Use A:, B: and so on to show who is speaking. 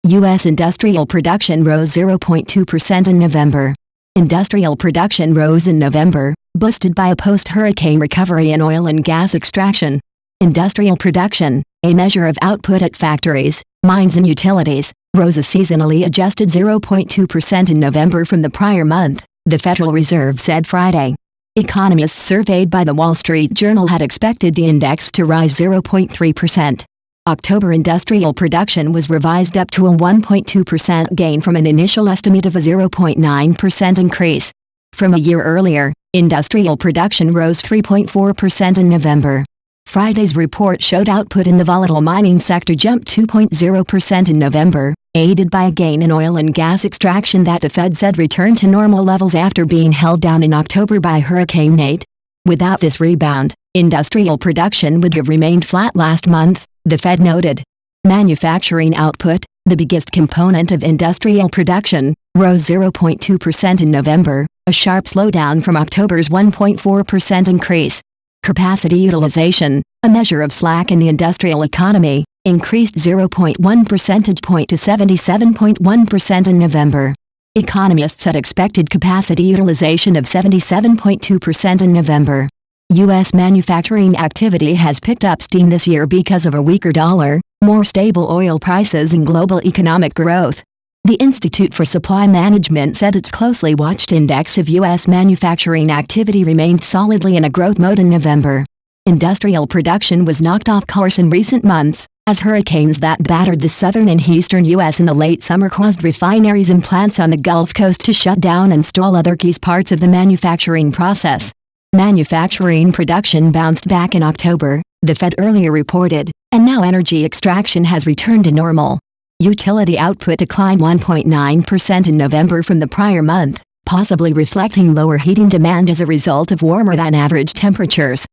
A: U.S. industrial production rose 0.2% in November. Industrial production rose in November, boosted by a post-hurricane recovery in oil and gas extraction. Industrial production, a measure of output at factories, mines and utilities, rose a seasonally adjusted 0.2% in November from the prior month, the Federal Reserve said Friday. Economists surveyed by the Wall Street Journal had expected the index to rise 0.3%. October industrial production was revised up to a 1.2% gain from an initial estimate of a 0.9% increase. From a year earlier, industrial production rose 3.4% in November. Friday's report showed output in the volatile mining sector jumped 2.0% in November, aided by a gain in oil and gas extraction that the Fed said returned to normal levels after being held down in October by Hurricane Nate. Without this rebound, industrial production would have remained flat last month, the Fed noted. Manufacturing output, the biggest component of industrial production, rose 0.2% in November, a sharp slowdown from October's 1.4% increase. Capacity utilization, a measure of slack in the industrial economy, increased 0.1 percentage point to 77.1% in November. Economists had expected capacity utilization of 77.2% in November. U.S. manufacturing activity has picked up steam this year because of a weaker dollar, more stable oil prices and global economic growth. The Institute for Supply Management said its closely watched index of U.S. manufacturing activity remained solidly in a growth mode in November. Industrial production was knocked off course in recent months, as hurricanes that battered the southern and eastern U.S. in the late summer caused refineries and plants on the Gulf Coast to shut down and stall other key parts of the manufacturing process. Manufacturing production bounced back in October, the Fed earlier reported, and now energy extraction has returned to normal. Utility output declined 1.9% in November from the prior month, possibly reflecting lower heating demand as a result of warmer-than-average temperatures.